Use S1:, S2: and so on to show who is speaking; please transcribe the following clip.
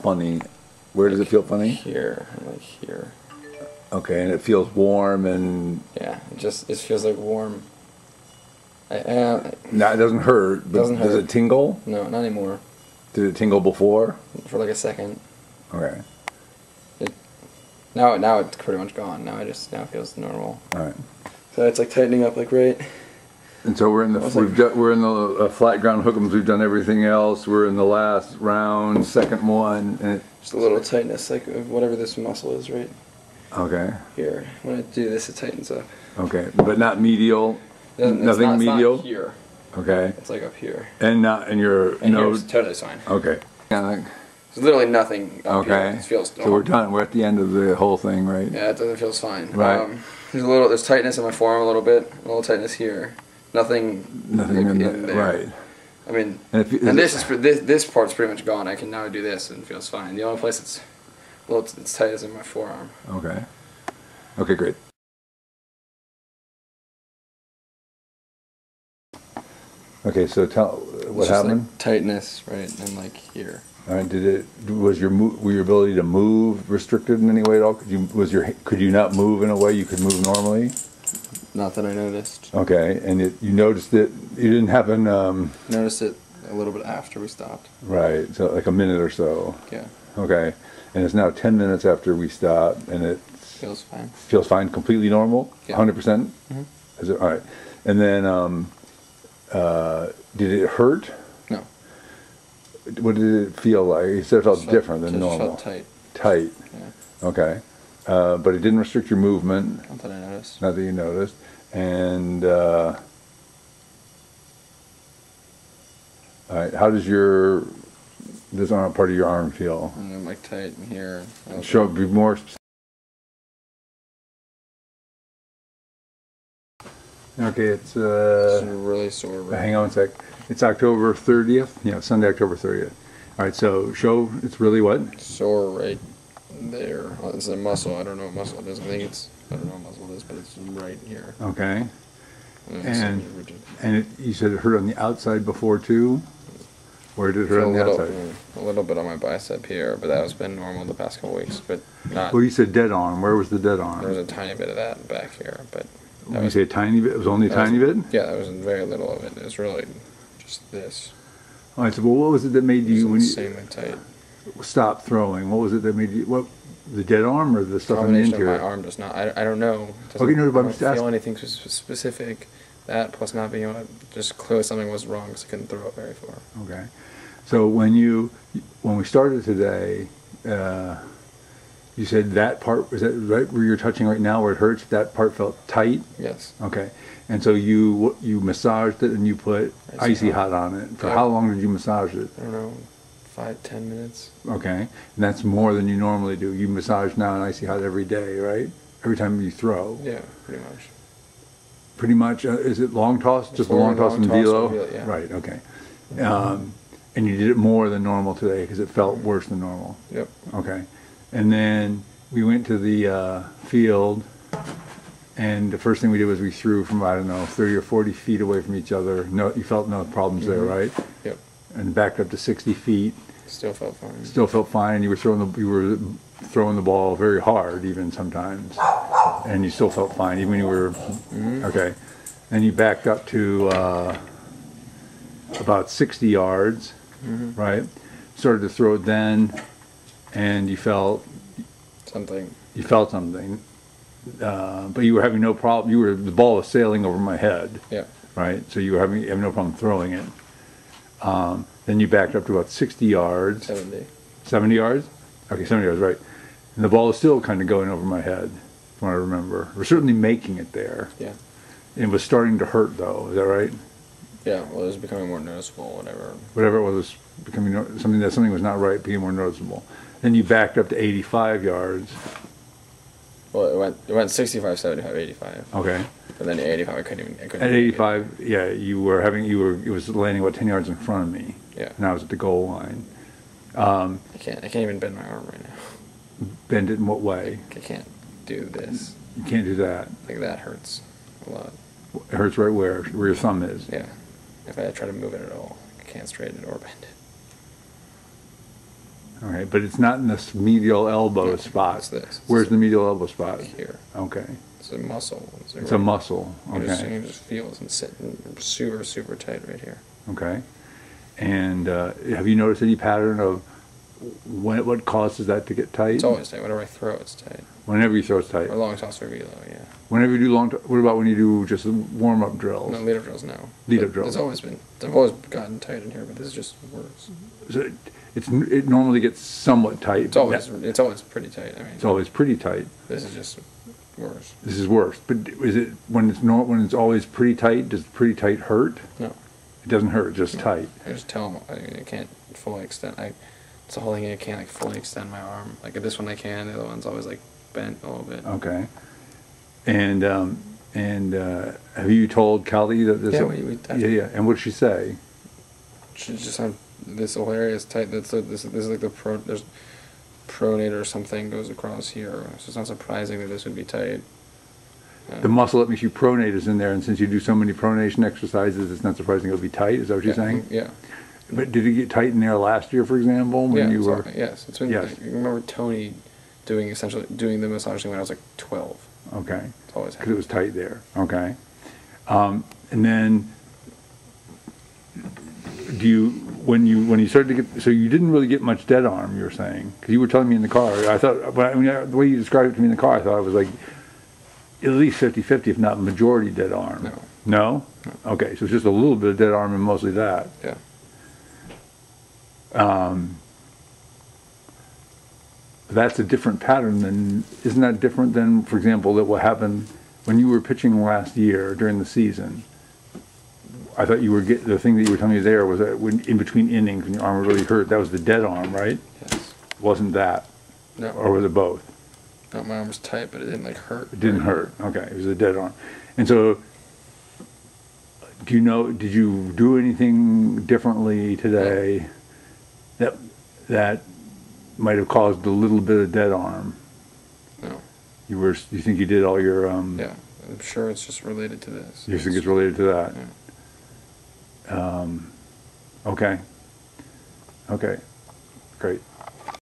S1: Funny. Where does it feel funny?
S2: Here, like here.
S1: Okay, and it feels warm and...
S2: Yeah, it feels like warm.
S1: No, it doesn't hurt, but does it tingle?
S2: No, not anymore.
S1: Did it tingle before?
S2: For like a second.
S1: Okay.
S2: Now it's pretty much gone. Now it feels normal.
S1: Alright.
S2: So it's like tightening up like right.
S1: And so we're in the flat ground hook'ems. We've done everything else. We're in the last round, second one, and
S2: just a little tightness, like whatever this muscle is, right?
S1: Okay.
S2: Here, when I do this, it tightens up.
S1: Okay, but not medial. Nothing medial.
S2: It's not here.
S1: Okay.
S2: It's like up here.
S1: And not in your nose.
S2: Totally fine.
S1: Okay.
S2: There's literally nothing up here. It feels
S1: so we're done. We're at the end of the whole thing, right?
S2: Yeah, it doesn't feel fine.
S1: Right.
S2: There's tightness in my forearm a little tightness here. Nothing in there.
S1: Right.
S2: I mean, this part's pretty much gone. I can now do this and it feels fine. The only place it's tight is in my forearm.
S1: Okay. Okay, great. Okay, so tell what happened.
S2: Like tightness, right, and like here.
S1: All right. Were your ability to move restricted in any way at all? Could you not move in a way you could move normally?
S2: Not that I noticed.
S1: Okay, and you noticed it. You didn't happen.
S2: Noticed it a little bit after we stopped.
S1: Right. So like a minute or so.
S2: Yeah.
S1: Okay, and it's now 10 minutes after we stopped, and it
S2: feels fine.
S1: Feels fine, completely normal.
S2: Yeah.
S1: 100%.
S2: Mm-hmm.
S1: Is it all right? And then, did it hurt?
S2: No.
S1: What did it feel like? You said it felt different than normal.
S2: It felt tight.
S1: Tight.
S2: Yeah.
S1: Okay. But it didn't restrict your movement.
S2: Not that I noticed.
S1: Not that you noticed. And all right. How does this part of your arm feel?
S2: And I'm like tight in here.
S1: Be more specific. Okay, it's
S2: really sore. Right?
S1: Hang on a sec. It's October 30th. Yeah, Sunday, October 30th. All right, so it's really what?
S2: Sore right there. It's a muscle. I don't know what muscle it is. I don't know what muscle it is, but it's right here.
S1: Okay. And you said it hurt on the outside before too? Where did it hurt on the outside?
S2: A little bit on my bicep here, but that has been normal the past couple weeks. But not.
S1: Well, you said dead arm. Where was the dead arm?
S2: There was a tiny bit of that back here, but.
S1: When you say a tiny bit, it was only a tiny bit?
S2: Yeah, there was very little of it. It was really just this.
S1: All right, so well, what was it that made you
S2: insanely tight.
S1: Stop throwing? What was it that made you the dead arm or the stuff in the interior?
S2: My arm does not. I don't know.
S1: Okay, no, but
S2: I don't feel anything specific. That plus not being able to just clearly something was wrong because I couldn't throw it very far.
S1: Okay, so when we started today. You said that part, was that right where you're touching right now where it hurts, that part felt tight?
S2: Yes.
S1: Okay. And so you massaged it and you put icy hot on it. For how long did you massage it?
S2: I don't know, 5-10 minutes.
S1: Okay. And that's more than you normally do. You massage now in icy hot every day, right? Every time you throw?
S2: Yeah, pretty much.
S1: Pretty much? Is it long toss? Just a long toss and velo?
S2: Yeah.
S1: Right, okay. And you did it more than normal today because it felt worse than normal?
S2: Yep.
S1: Okay. And then we went to the field, and the first thing we did was we threw from, I don't know, 30 or 40 feet away from each other. No, you felt no problems there, right?
S2: Yep.
S1: And backed up to 60 feet.
S2: Still felt fine.
S1: Still felt fine. You were throwing the ball very hard, even sometimes, and you still felt fine, even when you were okay. Then you backed up to about 60 yards, right? Started to throw it then. And you felt
S2: something.
S1: You felt something, but you were having no problem. The ball was sailing over my head.
S2: Yeah.
S1: Right. So you were having no problem throwing it. Then you backed up to about 60 yards.
S2: 70.
S1: 70 yards. Okay, 70 yards. Right. And the ball was still kind of going over my head, from what I remember. We're certainly making it there.
S2: Yeah.
S1: It was starting to hurt, though. Is that right?
S2: Yeah. Well, it was becoming more noticeable.
S1: Whatever it was becoming something was not right, became more noticeable. Then you backed up to 85 yards.
S2: Well, it went 65, 75, 85.
S1: Okay.
S2: And then 85, I couldn't.
S1: At 85, yeah, it was landing about 10 yards in front of me.
S2: Yeah.
S1: And I was at the goal line.
S2: I can't even bend my arm right now.
S1: Bend it in what way?
S2: I can't do this.
S1: You can't do that.
S2: Like that hurts a lot.
S1: It hurts right where your thumb is.
S2: Yeah. If I try to move it at all, I can't straighten it or bend it.
S1: Okay, but it's not in this medial elbow spot.
S2: It's this.
S1: Where's the medial elbow spot?
S2: Here.
S1: Okay.
S2: It's a muscle.
S1: It's a muscle. Okay.
S2: You just feel it and sit super, super tight right here.
S1: Okay. And have you noticed any pattern of what causes that to get tight?
S2: It's always tight. Whenever I throw, it's tight.
S1: Whenever you throw, it's tight.
S2: Or long toss or velo, yeah.
S1: Whenever you do what about when you do just warm-up drills?
S2: No, lead-up drills, no.
S1: Lead-up drills.
S2: I've always gotten tight in here, but this is just worse.
S1: So it normally gets somewhat tight.
S2: It's always pretty tight. I mean,
S1: it's always pretty tight.
S2: This is just worse.
S1: This is worse. But is it when it's always pretty tight? Does pretty tight hurt?
S2: No.
S1: It doesn't hurt. Just tight.
S2: I just tell them I can't fully extend. It's the whole thing. I can't like fully extend my arm. Like this one I can. The other one's always like bent a little bit.
S1: Okay. And have you told Callie that this?
S2: Yeah,
S1: yeah. And what did she say?
S2: She just had this whole area is tight. This is like there's pronator or something goes across here. So it's not surprising that this would be tight.
S1: The muscle that makes you pronate is in there, and since you do so many pronation exercises, it's not surprising it'll be tight. Is that what you're saying?
S2: Yeah.
S1: But did it get tight in there last year, for example, when you were?
S2: Yes. It's been. Yes. I remember Tony doing the massage thing when I was like 12.
S1: Okay.
S2: It's always
S1: because it was tight there. Okay. And then, when you started to get, so you didn't really get much dead arm, you were saying, because you were telling me in the car. I thought, the way you described it to me in the car, I thought it was like at least 50-50, if not majority dead arm.
S2: No.
S1: No? Okay, so it's just a little bit of dead arm and mostly that.
S2: Yeah.
S1: That's a different pattern than, isn't that different than, for example, that what happened when you were pitching last year during the season? I thought you were the thing that you were telling me there was that when in between innings when your arm was really hurt, that was the dead arm, right?
S2: Yes.
S1: Wasn't that?
S2: No.
S1: Or was it both?
S2: No, my arm was tight, but it didn't like hurt.
S1: It didn't hurt. Okay, it was a dead arm. And so, did you do anything differently today that might have caused a little bit of dead arm?
S2: No.
S1: You think you did all your
S2: Yeah, I'm sure it's just related to this.
S1: You think it's related to that?
S2: Yeah.
S1: Okay. Okay. Great.